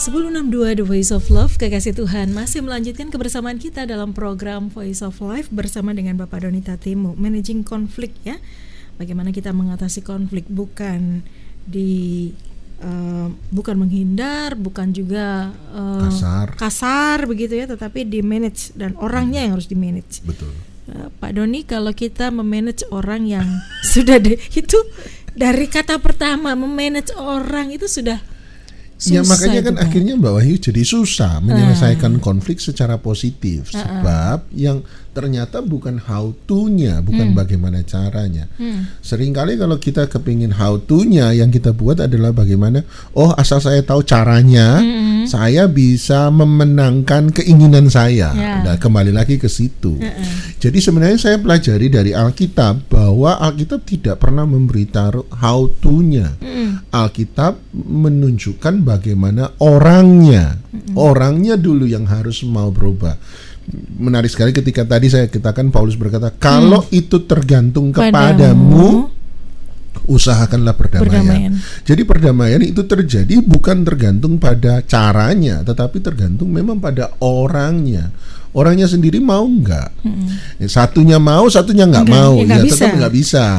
1062 The Voice of Love, kekasih Tuhan, masih melanjutkan kebersamaan kita dalam program Voice of Life bersama dengan Bapak Doni Tatimu, managing konflik ya. Bagaimana kita mengatasi konflik, bukan menghindar, bukan juga kasar begitu ya, tetapi di manage, dan orangnya yang harus di manage. Betul. Pak Doni, kalau kita memanage orang yang sudah itu dari kata pertama memanage orang itu sudah susah. Ya makanya kan juga. Akhirnya Mbak Wahyu jadi susah menyelesaikan konflik secara positif, sebab yang ternyata bukan how to-nya, bukan bagaimana caranya. Seringkali kalau kita kepingin how to-nya, yang kita buat adalah bagaimana, asal saya tahu caranya, saya bisa memenangkan keinginan saya. Nah, kembali lagi ke situ. Jadi sebenarnya saya pelajari dari Alkitab bahwa Alkitab tidak pernah memberitahu how to-nya. Alkitab menunjukkan bagaimana orangnya. Orangnya dulu yang harus mau berubah. Menarik sekali ketika tadi saya katakan Paulus berkata, kalau itu tergantung kepadamu, usahakanlah perdamaian. Jadi perdamaian itu terjadi bukan tergantung pada caranya, tetapi tergantung memang pada orangnya. Orangnya sendiri mau enggak? Satunya mau, satunya enggak mau. Ya tetap enggak bisa.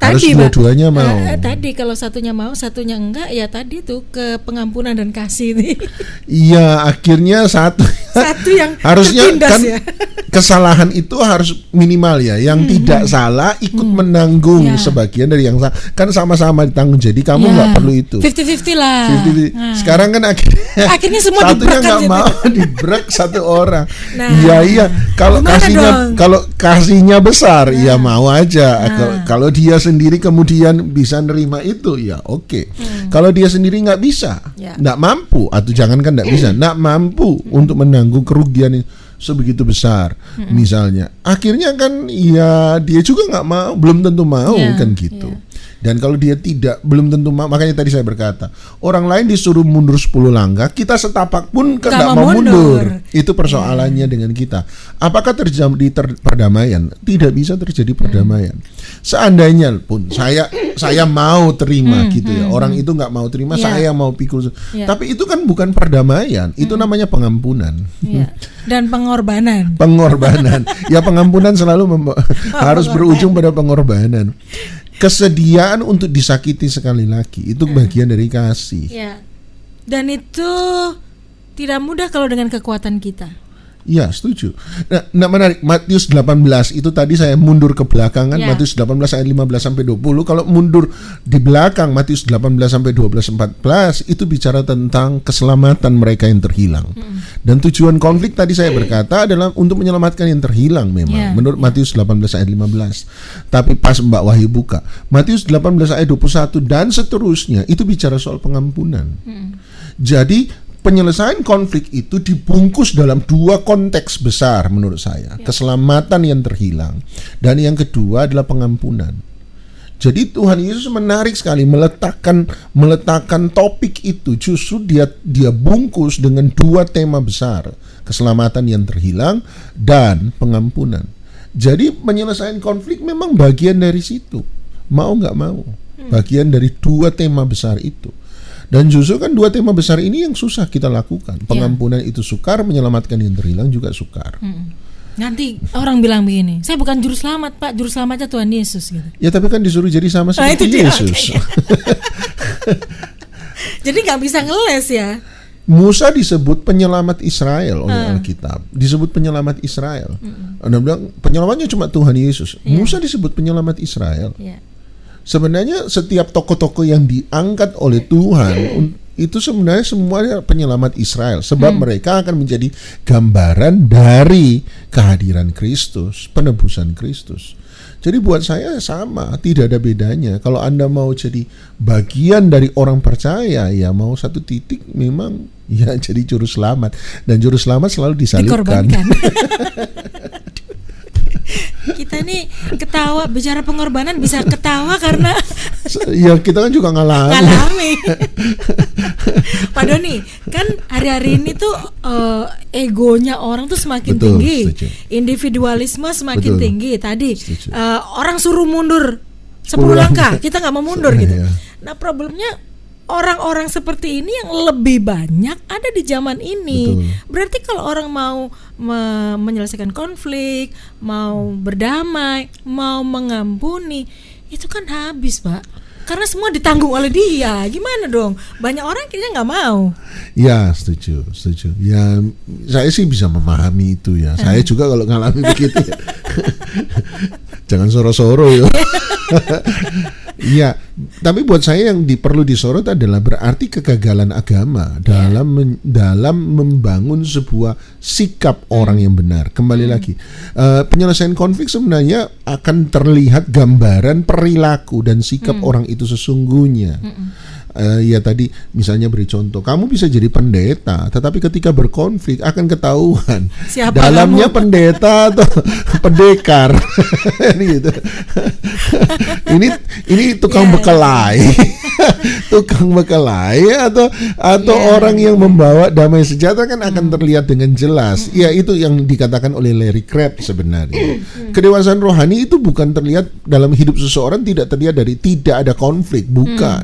Harus dua-duanya mau. Tadi kalau satunya mau, satunya enggak, ya tadi tuh ke pengampunan dan kasih nih. Iya, akhirnya satu yang harusnya kan ya. Kesalahan itu harus minimal ya. Yang tidak salah ikut menanggung sebagian dari yang salah. Kan sama-sama ditanggung. Jadi kamu enggak perlu itu. 50-50 lah. 50-50. Sekarang kan akhirnya semua satunya enggak mau dibrek satu orang. Iya, kalau kasihnya besar, ya mau aja. Kalau dia sendiri kemudian bisa nerima itu, ya oke. Kalau dia sendiri nggak bisa, nggak mampu, atau jangankan nggak bisa, nggak mampu untuk menanggung kerugian yang sebegitu besar, misalnya, akhirnya kan, ya dia juga nggak mau, belum tentu mau kan gitu. Dan kalau dia belum tentu mau, makanya tadi saya berkata, orang lain disuruh mundur 10 langkah, kita setapak pun tidak mau mundur. Itu persoalannya dengan kita. Apakah terjadi perdamaian? Tidak bisa terjadi perdamaian. Seandainya pun saya mau terima gitu ya, orang itu nggak mau terima, saya mau pikul. Tapi itu kan bukan perdamaian, itu namanya pengampunan. Dan pengorbanan. Ya, pengampunan selalu harus berujung pada pengorbanan. Kesediaan untuk disakiti sekali lagi, itu bagian dari kasih. Dan itu tidak mudah kalau dengan kekuatan kita. Ya, setuju. Nah, menarik, Matius 18 itu tadi saya mundur ke belakang kan, Matius 18 ayat 15 sampai 20. Kalau mundur di belakang Matius 18 sampai 12 14 itu bicara tentang keselamatan mereka yang terhilang. Dan tujuan konflik tadi saya berkata adalah untuk menyelamatkan yang terhilang memang, menurut Matius 18 ayat 15. Tapi pas Mbak Wahyu buka Matius 18 ayat 21 dan seterusnya, itu bicara soal pengampunan. Jadi penyelesaian konflik itu dibungkus dalam dua konteks besar menurut saya. Keselamatan yang terhilang, dan yang kedua adalah pengampunan. Jadi Tuhan Yesus menarik sekali meletakkan topik itu, justru dia bungkus dengan dua tema besar, keselamatan yang terhilang dan pengampunan. Jadi penyelesaian konflik memang bagian dari situ, mau nggak mau, bagian dari dua tema besar itu. Dan justru kan dua tema besar ini yang susah kita lakukan. Pengampunan itu sukar, menyelamatkan yang terhilang juga sukar. Nanti orang bilang begini, saya bukan juru selamat Pak, juru selamatnya Tuhan Yesus gitu. Ya tapi kan disuruh jadi sama seperti Yesus. Jadi gak bisa ngeles ya. Musa disebut penyelamat Israel oleh Alkitab. Disebut penyelamat Israel. Anda bilang penyelamatnya cuma Tuhan Yesus. Musa disebut penyelamat Israel. Sebenarnya setiap tokoh-tokoh yang diangkat oleh Tuhan itu sebenarnya semuanya penyelamat Israel, sebab mereka akan menjadi gambaran dari kehadiran Kristus, penebusan Kristus. Jadi buat saya sama, tidak ada bedanya. Kalau Anda mau jadi bagian dari orang percaya, ya mau satu titik memang ya jadi juru selamat, dan juru selamat selalu disalibkan. Kita nih ketawa, bicara pengorbanan bisa ketawa karena ya kita kan juga ngalami. Pak Doni, kan hari-hari ini tuh egonya orang tuh semakin tinggi, individualisme semakin tinggi. Tadi orang suruh mundur 10 langkah, kita nggak mau mundur gitu. Nah problemnya orang-orang seperti ini yang lebih banyak ada di zaman ini. Betul. Berarti kalau orang mau menyelesaikan konflik, mau berdamai, mau mengampuni, itu kan habis, Pak. Karena semua ditanggung oleh dia. Gimana dong? Banyak orang kayaknya nggak mau. Ya, setuju. Ya, saya sih bisa memahami itu ya. Saya juga kalau ngalami begitu ya. Jangan soro-soro ya. Iya, tapi buat saya yang perlu disorot adalah berarti kegagalan agama dalam membangun sebuah sikap orang yang benar. Kembali lagi, penyelesaian konflik sebenarnya akan terlihat gambaran perilaku dan sikap orang itu sesungguhnya. Ya tadi misalnya beri contoh, kamu bisa jadi pendeta, tetapi ketika berkonflik akan ketahuan siapa dalamnya kamu? Pendeta atau pendekar. Gitu. ini tukang bekelai, tukang bekelai atau orang yang membawa damai sejahtera kan akan terlihat dengan jelas. Ya itu yang dikatakan oleh Larry Crabb sebenarnya. Kedewasaan rohani itu bukan terlihat dalam hidup seseorang, tidak terlihat dari tidak ada konflik, bukan.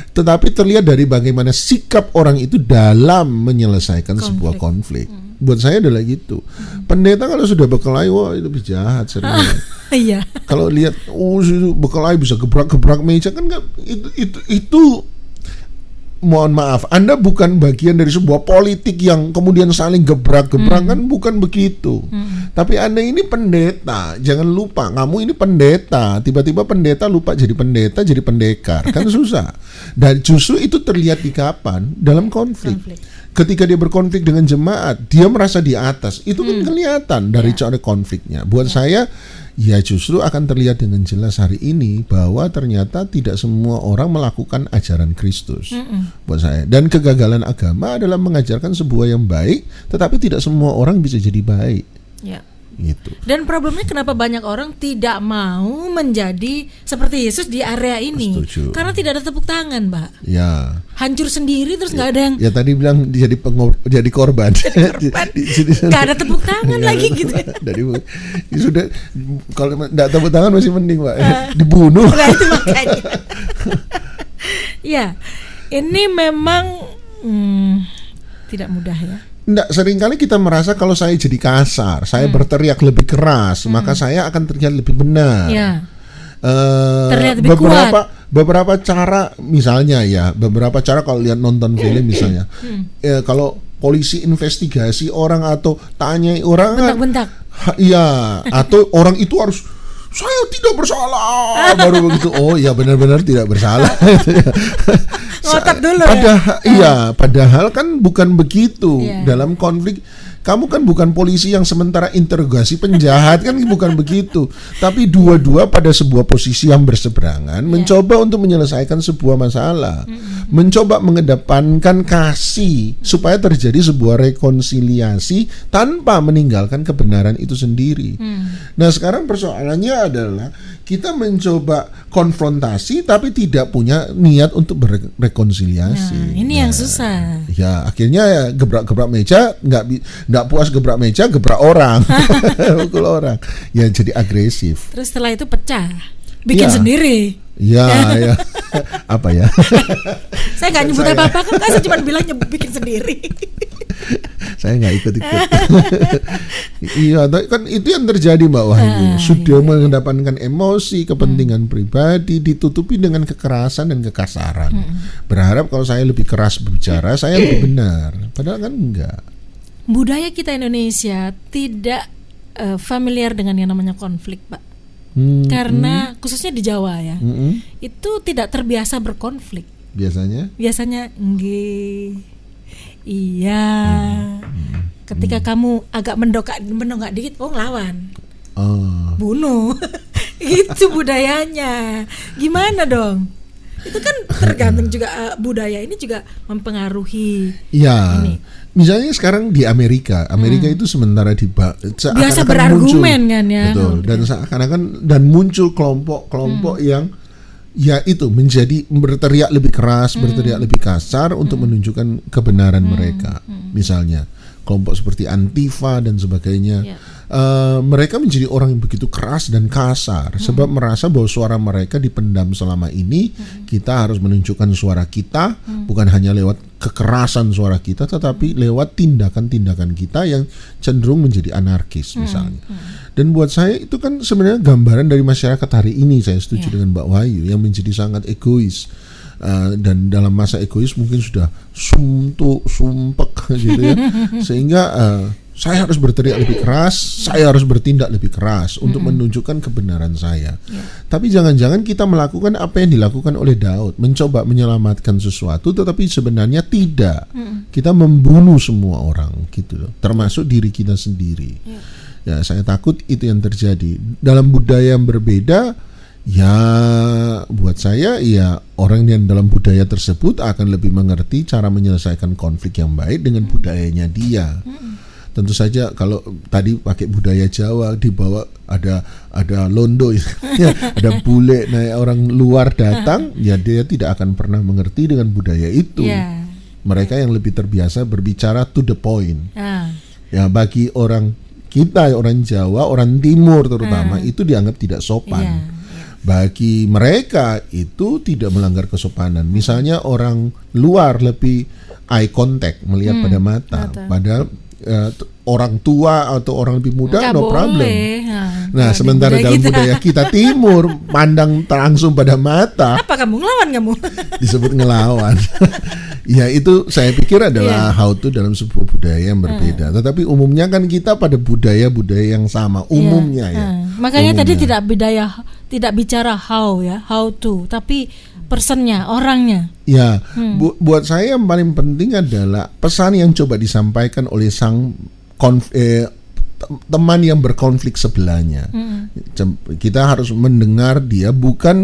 Tetapi terlihat dari bagaimana sikap orang itu dalam menyelesaikan sebuah konflik. Buat saya adalah gitu. Pendeta kalau sudah berkelahi, wah itu lebih jahat serius. Iya. Kalau lihat, berkelahi bisa gebrak-gebrak meja kan nggak, itu mohon maaf, Anda bukan bagian dari sebuah politik yang kemudian saling gebrak-gebrak kan, bukan begitu. Tapi Anda ini pendeta, jangan lupa kamu ini pendeta. Tiba-tiba pendeta lupa jadi pendeta, jadi pendekar, kan susah. Dan justru itu terlihat di kapan? Dalam konflik. Ketika dia berkonflik dengan jemaat, dia merasa di atas. Itu kan kelihatan dari cara konfliknya. Buat saya, ya justru akan terlihat dengan jelas hari ini bahwa ternyata tidak semua orang melakukan ajaran Kristus. Buat saya, dan kegagalan agama adalah mengajarkan sebuah yang baik, tetapi tidak semua orang bisa jadi baik. Ya. Gitu. Dan problemnya kenapa banyak orang tidak mau menjadi seperti Yesus di area ini? Setuju. Karena tidak ada tepuk tangan, Mbak. Ya. Hancur sendiri terus nggak ada yang. Ya tadi bilang jadi korban. Nggak ada tepuk tangan lagi gitu. Dari sudah, kalau nggak tepuk tangan masih mending, Pak. Dibunuh. Nah, itu makanya. Ya, ini memang tidak mudah ya. Nggak, seringkali kita merasa kalau saya jadi kasar, saya berteriak lebih keras, maka saya akan terlihat lebih benar. Ya. Terlihat lebih beberapa cara, misalnya ya, beberapa cara kalau lihat nonton film misalnya, kalau polisi investigasi orang atau tanya orang, bentak-bentak. Iya, atau orang itu harus, saya tidak bersalah, baru begitu. Oh ya, benar-benar tidak bersalah. Ngotot dulu padahal kan bukan begitu. Dalam konflik, kamu kan bukan polisi yang sementara interogasi penjahat, kan bukan begitu. Tapi dua-dua pada sebuah posisi yang berseberangan, mencoba untuk menyelesaikan sebuah masalah, mencoba mengedepankan kasih supaya terjadi sebuah rekonsiliasi tanpa meninggalkan kebenaran itu sendiri. Nah, sekarang persoalannya adalah kita mencoba konfrontasi tapi tidak punya niat untuk berrekonsiliasi. Nah, ini yang susah. Ya, akhirnya ya gebrak-gebrak meja, nggak puas gebrak meja, gebrak orang, pukul orang. Ya jadi agresif. Terus setelah itu pecah, bikin sendiri. Ya. Apa ya? Saya nggak nyebut apa-apa kan, saya cuma bilang bikin sendiri. Saya nggak ikut-ikut. Iya, kan itu yang terjadi, Mbak Wahyu. Sudah mengedepankan emosi, kepentingan pribadi, ditutupi dengan kekerasan dan kekasaran. Berharap kalau saya lebih keras berbicara, saya lebih benar. Padahal kan enggak. Budaya kita Indonesia tidak familiar dengan yang namanya konflik, Pak. Karena khususnya di Jawa ya, itu tidak terbiasa berkonflik. Biasanya nggih. Iya. Ketika kamu agak mendongak dikit, ngelawan. Bunuh. Itu budayanya. Gimana dong? Itu kan tergantung juga, budaya ini juga mempengaruhi. Iya. Misalnya sekarang di Amerika itu sementara biasa berargumen muncul, kan ya. Betul. Dan seakan-akan dan muncul kelompok-kelompok yang ya itu menjadi berteriak lebih keras, berteriak lebih kasar untuk menunjukkan kebenaran mereka. Misalnya kelompok seperti Antifa dan sebagainya. mereka menjadi orang yang begitu keras dan kasar sebab merasa bahwa suara mereka dipendam selama ini. Kita harus menunjukkan suara kita bukan hanya lewat kekerasan suara kita, tetapi lewat tindakan-tindakan kita yang cenderung menjadi anarkis misalnya. Dan buat saya itu kan sebenarnya gambaran dari masyarakat hari ini. Saya setuju dengan Mbak Wahyu yang menjadi sangat egois. Dan dalam masa egois mungkin sudah sumpek gitu ya, sehingga saya harus berteriak lebih keras, saya harus bertindak lebih keras untuk menunjukkan kebenaran saya. Tapi jangan-jangan kita melakukan apa yang dilakukan oleh Daud, mencoba menyelamatkan sesuatu, tetapi sebenarnya tidak. Kita membunuh semua orang gitu loh, termasuk diri kita sendiri. Ya, saya takut itu yang terjadi dalam budaya yang berbeda. Ya, buat saya ya orang yang dalam budaya tersebut akan lebih mengerti cara menyelesaikan konflik yang baik dengan budayanya dia. Tentu saja kalau tadi pakai budaya Jawa, dibawa ada londo ya, ada bule, nah orang luar datang, ya dia tidak akan pernah mengerti dengan budaya itu. Mereka yang lebih terbiasa berbicara to the point. Ya, bagi orang kita, orang Jawa, orang Timur terutama, itu dianggap tidak sopan. Bagi mereka itu tidak melanggar kesopanan. Misalnya orang luar lebih eye contact, melihat pada mata. Padahal orang tua atau orang lebih muda no problem. Nah, sementara dalam budaya kita Timur pandang langsung pada mata. Apa kamu ngelawan kamu? Disebut ngelawan. Ya, itu saya pikir adalah how to dalam sebuah budaya yang berbeda. Tetapi umumnya kan kita pada budaya-budaya yang sama umumnya ya. Makanya umumnya. Tadi tidak bicara how ya, how to, tapi personnya, orangnya. Ya, buat saya yang paling penting adalah pesan yang coba disampaikan oleh sang teman yang berkonflik sebelahnya. Kita harus mendengar dia, bukan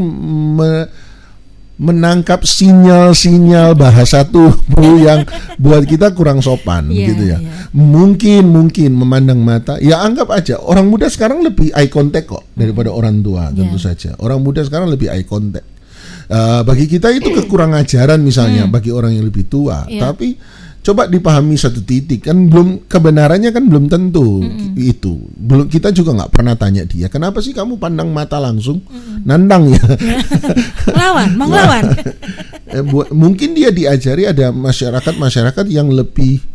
menangkap sinyal-sinyal bahasa tubuh yang buat kita kurang sopan gitu ya. Mungkin memandang mata. Ya anggap aja orang muda sekarang lebih eye contact kok daripada orang tua, tentu saja. Orang muda sekarang lebih eye contact. Bagi kita itu kekurang ajaran misalnya bagi orang yang lebih tua. Tapi coba dipahami satu titik, kan kebenarannya kan belum tentu itu. Belum, kita juga nggak pernah tanya dia, kenapa sih kamu pandang mata langsung? Nandang ya. Mau ngelawan. Mungkin dia diajari, ada masyarakat yang lebih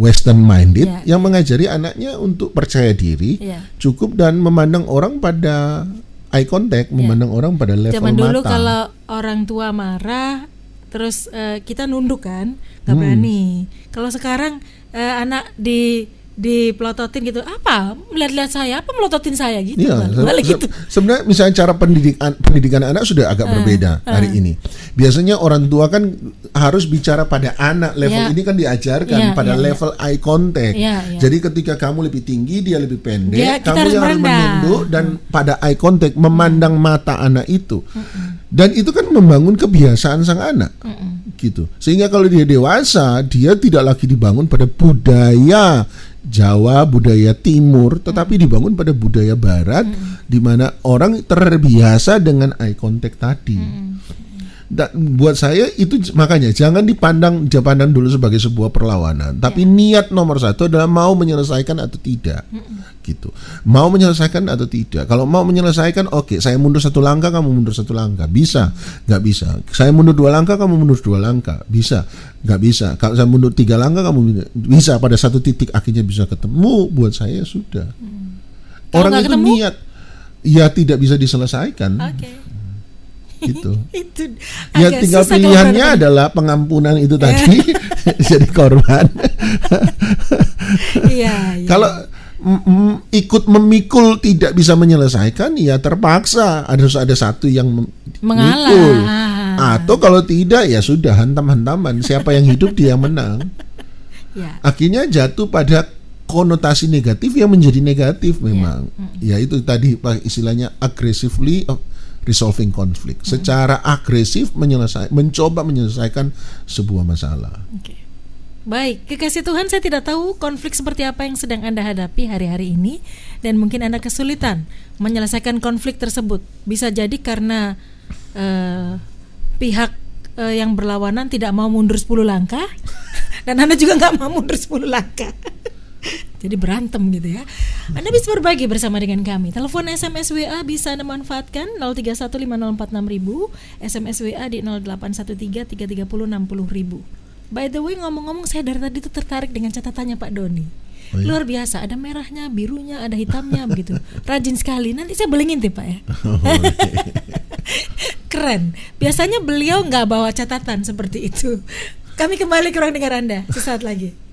western minded yang mengajari anaknya untuk percaya diri, cukup dan memandang orang pada eye contact, memandang orang pada level mata. Zaman dulu kalau orang tua marah terus kita nunduk kan, nggak berani. Kalau sekarang anak dipelototin gitu, apa melihat-lihat saya, apa melototin saya gitu, gitu. Sebenarnya misalnya cara pendidikan anak sudah agak berbeda hari ini. Biasanya orang tua kan harus bicara pada anak, level ini kan diajarkan pada level eye contact. Jadi ketika kamu lebih tinggi, dia lebih pendek, kamu yang harus menunduk dan pada eye contact, memandang mata anak itu. Dan itu kan membangun kebiasaan sang anak, gitu. Sehingga kalau dia dewasa, dia tidak lagi dibangun pada budaya Jawa, budaya Timur, tetapi dibangun pada budaya Barat, di mana orang terbiasa dengan eye contact tadi. Dan buat saya itu makanya jangan dipandang dulu sebagai sebuah perlawanan, tapi niat nomor satu adalah mau menyelesaikan atau tidak, gitu. Mau menyelesaikan atau tidak. Kalau mau menyelesaikan, oke, saya mundur 1 langkah, kamu mundur 1 langkah, bisa, nggak bisa. Saya mundur 2 langkah, kamu mundur 2 langkah, bisa, nggak bisa. Kalau saya mundur 3 langkah, kamu bisa. Pada satu titik akhirnya bisa ketemu. Buat saya sudah. Orang itu ketemu, niat, ya tidak bisa diselesaikan. Gitu. Ya tinggal pilihannya adalah pengampunan itu tadi jadi korban. Kalau ikut memikul tidak bisa menyelesaikan, ya terpaksa harus ada satu yang memikul. Atau kalau tidak, ya sudah hantam-hantaman. Siapa yang hidup dia yang menang. Akhirnya jatuh pada konotasi negatif yang menjadi negatif memang. Ya itu tadi istilahnya aggressively resolving conflict, secara agresif mencoba menyelesaikan sebuah masalah. Baik, kekasih Tuhan, saya tidak tahu konflik seperti apa yang sedang Anda hadapi hari-hari ini, dan mungkin Anda kesulitan menyelesaikan konflik tersebut. Bisa jadi karena pihak yang berlawanan tidak mau mundur 10 langkah dan Anda juga nggak mau mundur 10 langkah. Jadi berantem gitu ya. Anda bisa berbagi bersama dengan kami. Telepon SMS WA bisa Anda manfaatkan 0315046000, SMS WA di 081333060000. By the way, ngomong-ngomong, saya dari tadi tuh tertarik dengan catatannya Pak Doni. Oh, iya? Luar biasa, ada merahnya, birunya, ada hitamnya begitu. Rajin sekali. Nanti saya beli ngintip Pak ya. Keren. Biasanya beliau nggak bawa catatan seperti itu. Kami kembali ke ruang dengar Anda sesaat lagi.